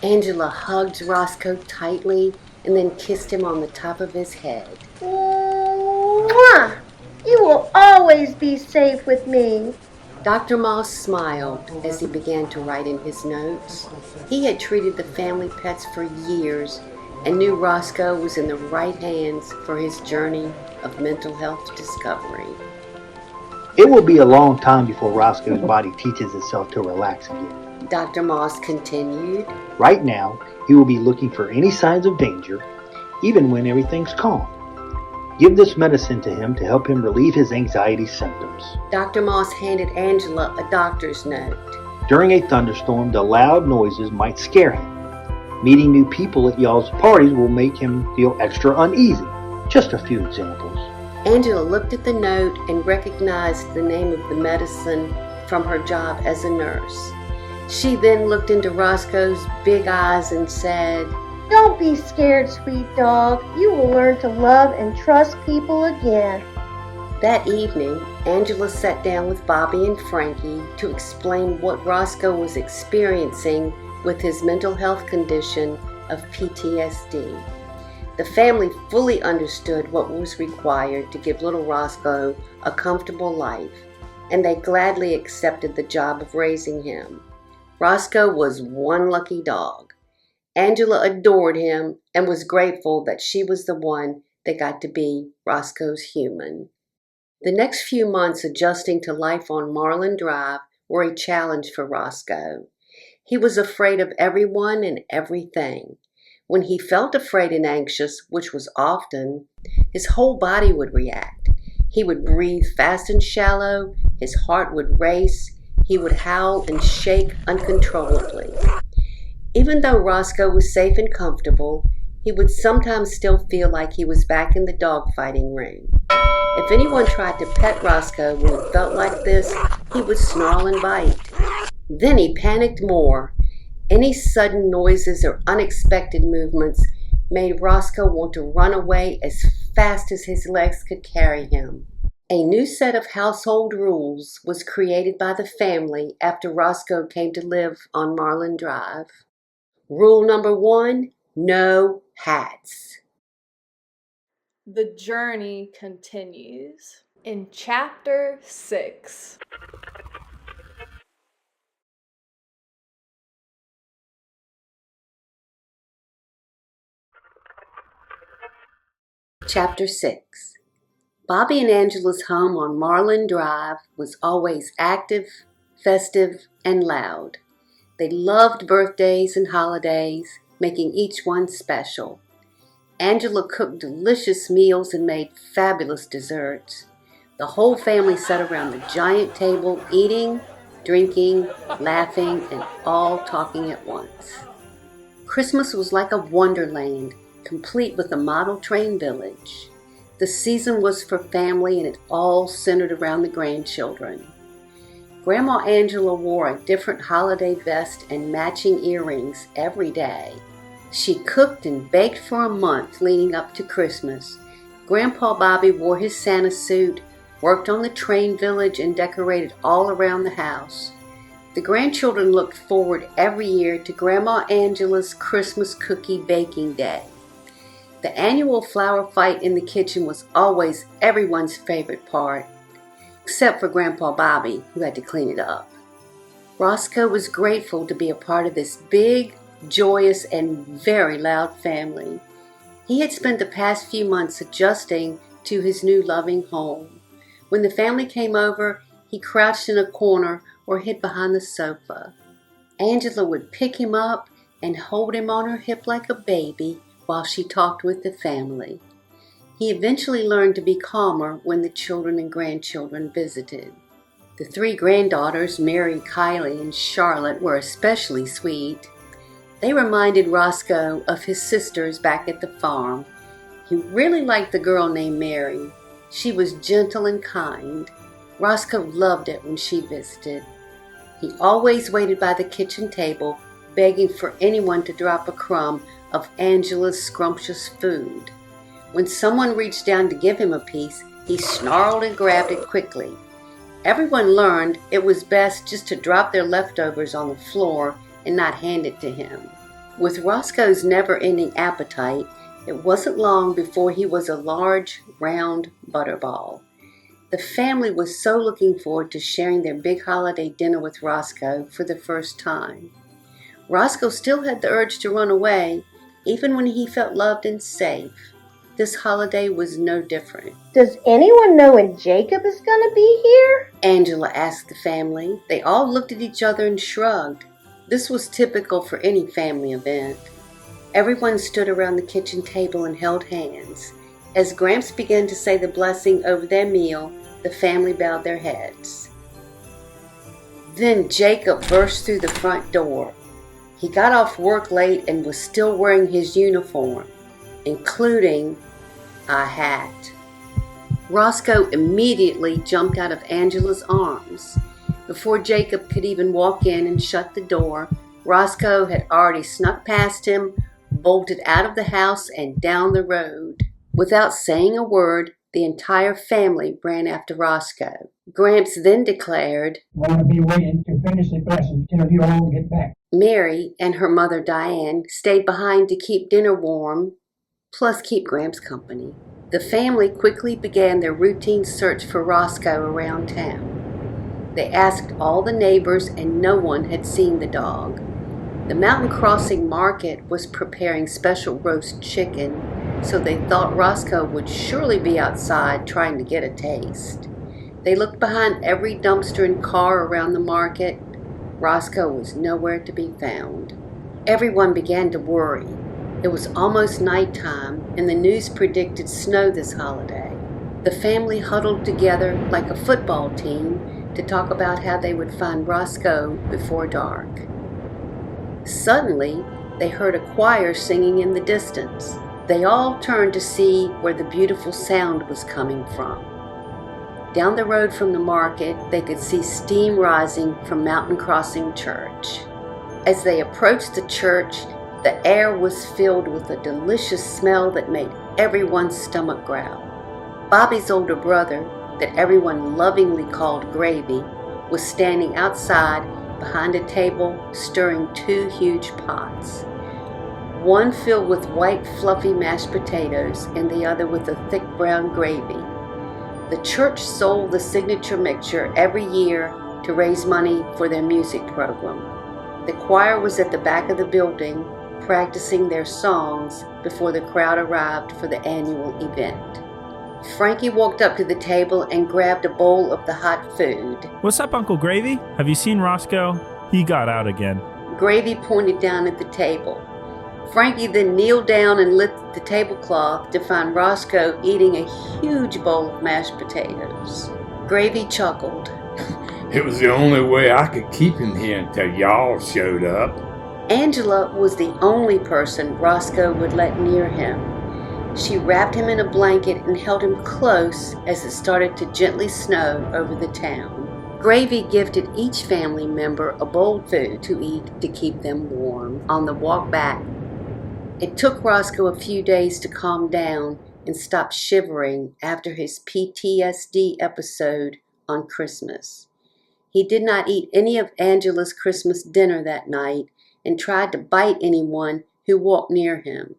Angela hugged Roscoe tightly and then kissed him on the top of his head. Mwah! You will always be safe with me. Dr. Moss smiled as he began to write in his notes. He had treated the family pets for years and knew Roscoe was in the right hands for his journey of mental health discovery. It will be a long time before Roscoe's body teaches itself to relax again. Dr. Moss continued. Right now, he will be looking for any signs of danger, even when everything's calm. Give this medicine to him to help him relieve his anxiety symptoms. Dr. Moss handed Angela a doctor's note. During a thunderstorm, the loud noises might scare him. Meeting new people at y'all's parties will make him feel extra uneasy. Just a few examples. Angela looked at the note and recognized the name of the medicine from her job as a nurse. She then looked into Roscoe's big eyes and said, Don't be scared, sweet dog. You will learn to love and trust people again. That evening, Angela sat down with Bobby and Frankie to explain what Roscoe was experiencing with his mental health condition of PTSD. The family fully understood what was required to give little Roscoe a comfortable life, and they gladly accepted the job of raising him. Roscoe was one lucky dog. Angela adored him and was grateful that she was the one that got to be Roscoe's human. The next few months adjusting to life on Marlin Drive were a challenge for Roscoe. He was afraid of everyone and everything. When he felt afraid and anxious, which was often, his whole body would react. He would breathe fast and shallow, his heart would race, he would howl and shake uncontrollably. Even though Roscoe was safe and comfortable, he would sometimes still feel like he was back in the dogfighting ring. If anyone tried to pet Roscoe when he felt like this, he would snarl and bite. Then he panicked more. Any sudden noises or unexpected movements made Roscoe want to run away as fast as his legs could carry him. A new set of household rules was created by the family after Roscoe came to live on Marlin Drive. Rule number 1, no hats. The journey continues in Chapter 6. Chapter 6. Bobby and Angela's home on Marlin Drive was always active, festive, and loud. They loved birthdays and holidays, making each one special. Angela cooked delicious meals and made fabulous desserts. The whole family sat around the giant table, eating, drinking, laughing, and all talking at once. Christmas was like a wonderland, complete with a model train village. The season was for family, and it all centered around the grandchildren. Grandma Angela wore a different holiday vest and matching earrings every day. She cooked and baked for a month leading up to Christmas. Grandpa Bobby wore his Santa suit, worked on the train village, and decorated all around the house. The grandchildren looked forward every year to Grandma Angela's Christmas cookie baking day. The annual flower fight in the kitchen was always everyone's favorite part, except for Grandpa Bobby, who had to clean it up. Roscoe was grateful to be a part of this big, joyous, and very loud family. He had spent the past few months adjusting to his new loving home. When the family came over, he crouched in a corner or hid behind the sofa. Angela would pick him up and hold him on her hip like a baby while she talked with the family. He eventually learned to be calmer when the children and grandchildren visited. The 3 granddaughters, Mary, Kylie, and Charlotte, were especially sweet. They reminded Roscoe of his sisters back at the farm. He really liked the girl named Mary. She was gentle and kind. Roscoe loved it when she visited. He always waited by the kitchen table, begging for anyone to drop a crumb of Angela's scrumptious food. When someone reached down to give him a piece, he snarled and grabbed it quickly. Everyone learned it was best just to drop their leftovers on the floor and not hand it to him. With Roscoe's never-ending appetite, it wasn't long before he was a large, round butterball. The family was so looking forward to sharing their big holiday dinner with Roscoe for the first time. Roscoe still had the urge to run away, even when he felt loved and safe. This holiday was no different. Does anyone know when Jacob is going to be here? Angela asked the family. They all looked at each other and shrugged. This was typical for any family event. Everyone stood around the kitchen table and held hands. As Gramps began to say the blessing over their meal, the family bowed their heads. Then Jacob burst through the front door. He got off work late and was still wearing his uniform, including a hat. Roscoe immediately jumped out of Angela's arms. Before Jacob could even walk in and shut the door, Roscoe had already snuck past him, bolted out of the house and down the road. Without saying a word, The entire family ran after Roscoe. Gramps then declared, "I'm going to be waiting to finish the lesson until you all get back." Mary and her mother Diane stayed behind to keep dinner warm, plus keep Gramps company. The family quickly began their routine search for Roscoe around town. They asked all the neighbors and no one had seen the dog. The Mountain Crossing Market was preparing special roast chicken, so they thought Roscoe would surely be outside trying to get a taste. They looked behind every dumpster and car around the market. Roscoe was nowhere to be found. Everyone began to worry. It was almost nighttime, and the news predicted snow this holiday. The family huddled together like a football team to talk about how they would find Roscoe before dark. Suddenly, they heard a choir singing in the distance. They all turned to see where the beautiful sound was coming from. Down the road from the market, they could see steam rising from Mountain Crossing Church. As they approached the church, the air was filled with a delicious smell that made everyone's stomach growl. Bobby's older brother, that everyone lovingly called Gravy, was standing outside behind a table stirring 2 huge pots. One filled with white fluffy mashed potatoes and the other with a thick brown gravy. The church sold the signature mixture every year to raise money for their music program. The choir was at the back of the building practicing their songs before the crowd arrived for the annual event. Frankie walked up to the table and grabbed a bowl of the hot food. "What's up, Uncle Gravy? Have you seen Roscoe? He got out again." Gravy pointed down at the table. Frankie then kneeled down and lifted the tablecloth to find Roscoe eating a huge bowl of mashed potatoes. Gravy chuckled. It was the only way I could keep him here until y'all showed up. Angela was the only person Roscoe would let near him. She wrapped him in a blanket and held him close as it started to gently snow over the town. Gravy gifted each family member a bowl of food to eat to keep them warm on the walk back. It took Roscoe a few days to calm down and stop shivering after his PTSD episode on Christmas. He did not eat any of Angela's Christmas dinner that night and tried to bite anyone who walked near him.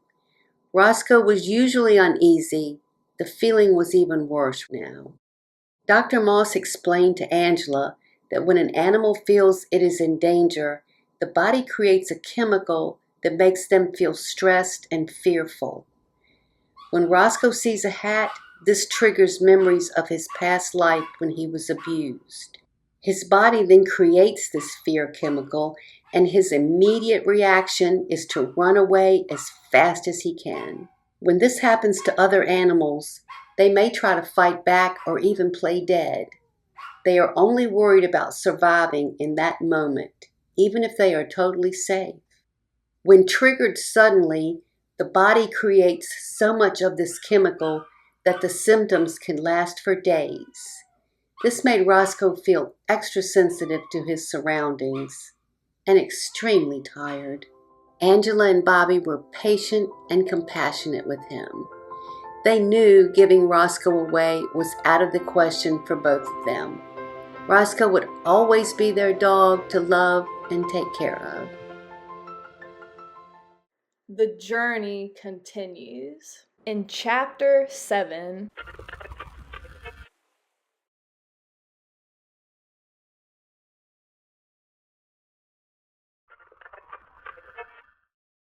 Roscoe was usually uneasy. The feeling was even worse now. Dr. Moss explained to Angela that when an animal feels it is in danger, the body creates a chemical that makes them feel stressed and fearful. When Roscoe sees a hat, this triggers memories of his past life when he was abused. His body then creates this fear chemical, and his immediate reaction is to run away as fast as he can. When this happens to other animals, they may try to fight back or even play dead. They are only worried about surviving in that moment, even if they are totally safe. When triggered suddenly, the body creates so much of this chemical that the symptoms can last for days. This made Roscoe feel extra sensitive to his surroundings and extremely tired. Angela and Bobby were patient and compassionate with him. They knew giving Roscoe away was out of the question for both of them. Roscoe would always be their dog to love and take care of. The journey continues. In Chapter 7.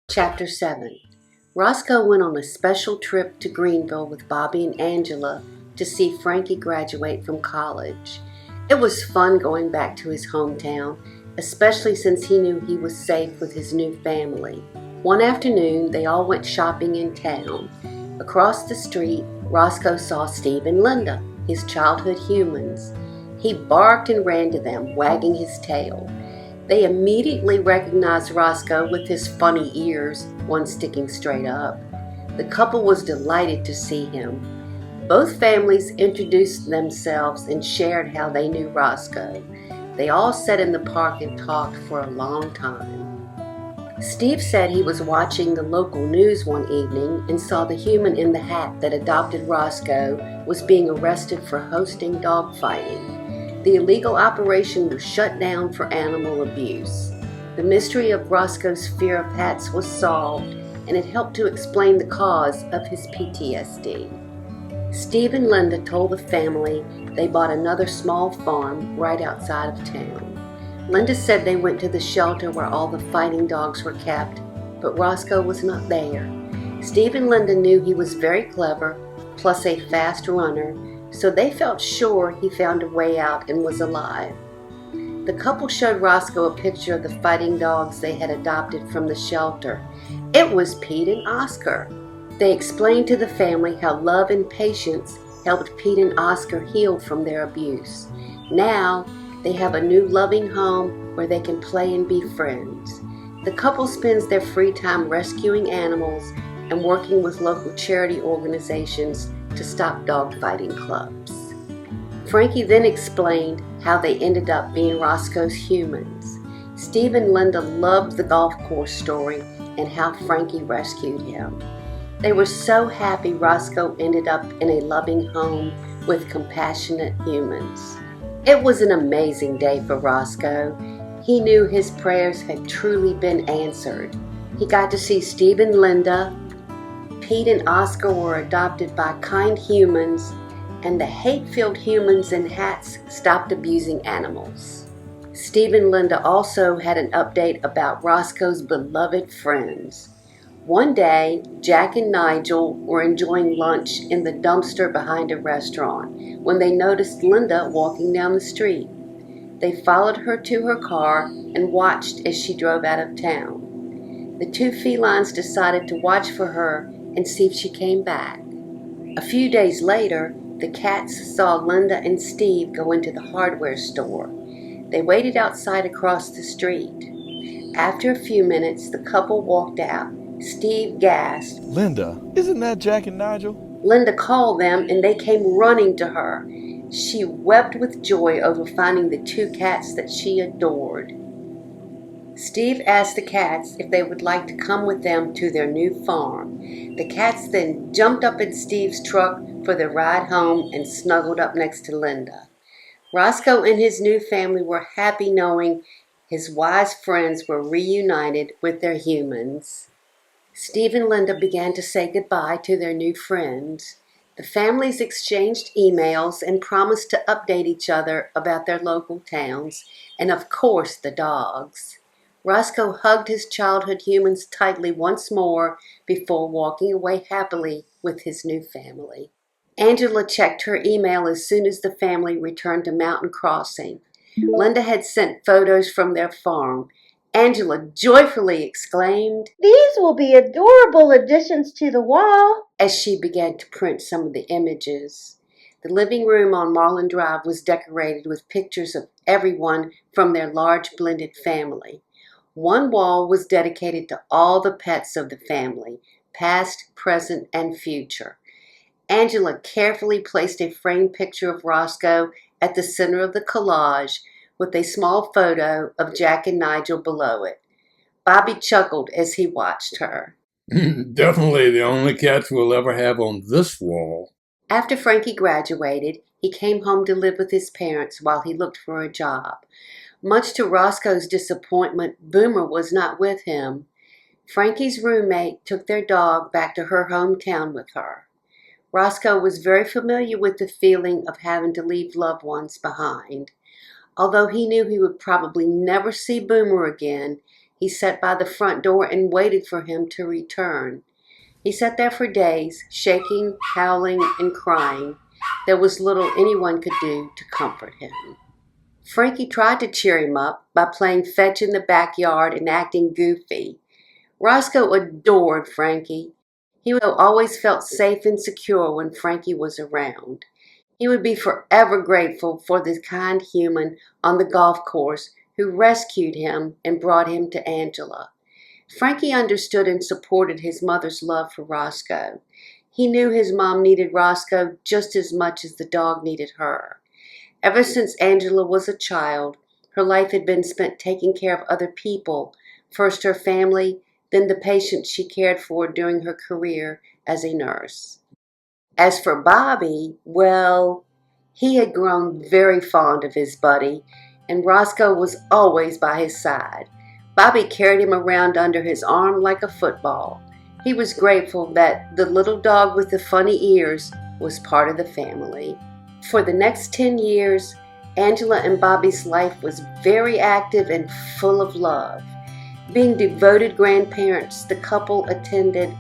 Chapter 7. Roscoe went on a special trip to Greenville with Bobby and Angela to see Frankie graduate from college. It was fun going back to his hometown, especially since he knew he was safe with his new family. One afternoon, they all went shopping in town. Across the street, Roscoe saw Steve and Linda, his childhood humans. He barked and ran to them, wagging his tail. They immediately recognized Roscoe with his funny ears, one sticking straight up. The couple was delighted to see him. Both families introduced themselves and shared how they knew Roscoe. They all sat in the park and talked for a long time. Steve said he was watching the local news one evening and saw the human in the hat that adopted Roscoe was being arrested for hosting dog fighting. The illegal operation was shut down for animal abuse. The mystery of Roscoe's fear of pets was solved, and it helped to explain the cause of his PTSD. Steve and Linda told the family they bought another small farm right outside of town. Linda said they went to the shelter where all the fighting dogs were kept, but Roscoe was not there. Steve and Linda knew he was very clever, plus a fast runner, so they felt sure he found a way out and was alive. The couple showed Roscoe a picture of the fighting dogs they had adopted from the shelter. It was Pete and Oscar. They explained to the family how love and patience helped Pete and Oscar heal from their abuse. Now, they have a new loving home where they can play and be friends. The couple spends their free time rescuing animals and working with local charity organizations to stop dogfighting clubs. Frankie then explained how they ended up being Roscoe's humans. Steve and Linda loved the golf course story and how Frankie rescued him. They were so happy Roscoe ended up in a loving home with compassionate humans. It was an amazing day for Roscoe. He knew his prayers had truly been answered. He got to see Steve and Linda. Pete and Oscar were adopted by kind humans, and the hate-filled humans in hats stopped abusing animals. Steve and Linda also had an update about Roscoe's beloved friends. One day, Jack and Nigel were enjoying lunch in the dumpster behind a restaurant when they noticed Linda walking down the street. They followed her to her car and watched as she drove out of town. The two felines decided to watch for her and see if she came back. A few days later, the cats saw Linda and Steve go into the hardware store. They waited outside across the street. After a few minutes, the couple walked out. Steve gasped, Linda, isn't that Jack and Nigel? Linda called them and they came running to her. She wept with joy over finding the two cats that she adored. Steve asked the cats if they would like to come with them to their new farm. The cats then jumped up in Steve's truck for the ride home and snuggled up next to Linda. Roscoe and his new family were happy knowing his wise friends were reunited with their humans. Steve and Linda began to say goodbye to their new friends. The families exchanged emails and promised to update each other about their local towns and, of course, the dogs. Roscoe hugged his childhood humans tightly once more before walking away happily with his new family. Angela checked her email as soon as the family returned to Mountain Crossing. Linda had sent photos from their farm. Angela joyfully exclaimed, "These will be adorable additions to the wall," as she began to print some of the images. The living room on Marlin Drive was decorated with pictures of everyone from their large blended family. One wall was dedicated to all the pets of the family, past, present, and future. Angela carefully placed a framed picture of Roscoe at the center of the collage with a small photo of Jack and Nigel below it. Bobby chuckled as he watched her. Definitely the only cats we'll ever have on this wall. After Frankie graduated, he came home to live with his parents while he looked for a job. Much to Roscoe's disappointment, Boomer was not with him. Frankie's roommate took their dog back to her hometown with her. Roscoe was very familiar with the feeling of having to leave loved ones behind. Although he knew he would probably never see Boomer again, he sat by the front door and waited for him to return. He sat there for days, shaking, howling, and crying. There was little anyone could do to comfort him. Frankie tried to cheer him up by playing fetch in the backyard and acting goofy. Roscoe adored Frankie. He always felt safe and secure when Frankie was around. He would be forever grateful for the kind human on the golf course who rescued him and brought him to Angela. Frankie understood and supported his mother's love for Roscoe. He knew his mom needed Roscoe just as much as the dog needed her. Ever since Angela was a child, her life had been spent taking care of other people, first her family, then the patients she cared for during her career as a nurse. As for Bobby, well, he had grown very fond of his buddy, and Roscoe was always by his side. Bobby carried him around under his arm like a football. He was grateful that the little dog with the funny ears was part of the family. For the next 10 years, Angela and Bobby's life was very active and full of love. Being devoted grandparents, the couple attended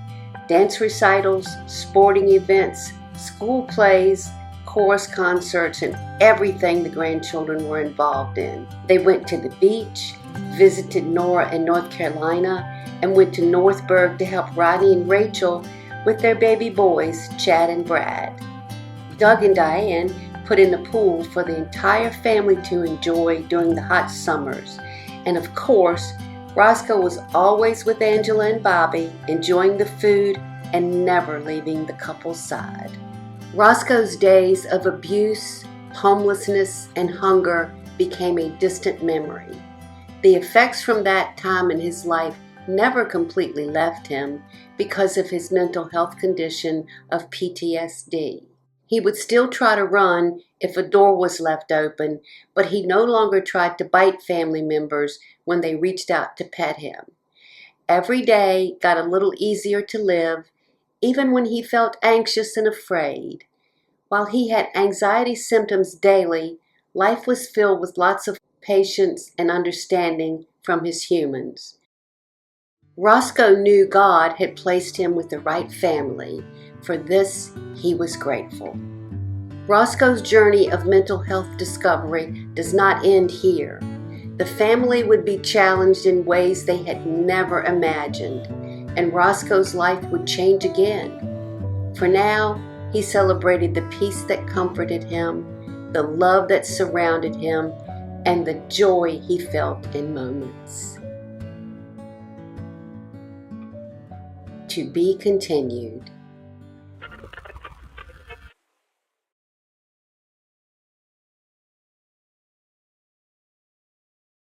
dance recitals, sporting events, school plays, chorus concerts, and everything the grandchildren were involved in. They went to the beach, visited Nora in North Carolina, and went to Northburg to help Rodney and Rachel with their baby boys, Chad and Brad. Doug and Diane put in a pool for the entire family to enjoy during the hot summers. And of course, Roscoe was always with Angela and Bobby, enjoying the food and never leaving the couple's side. Roscoe's days of abuse, homelessness, and hunger became a distant memory. The effects from that time in his life never completely left him because of his mental health condition of PTSD. He would still try to run if a door was left open, but he no longer tried to bite family members when they reached out to pet him. Every day got a little easier to live, even when he felt anxious and afraid. While he had anxiety symptoms daily, life was filled with lots of patience and understanding from his humans. Roscoe knew God had placed him with the right family. For this, he was grateful. Roscoe's journey of mental health discovery does not end here. The family would be challenged in ways they had never imagined, and Roscoe's life would change again. For now, he celebrated the peace that comforted him, the love that surrounded him, and the joy he felt in moments. To be continued.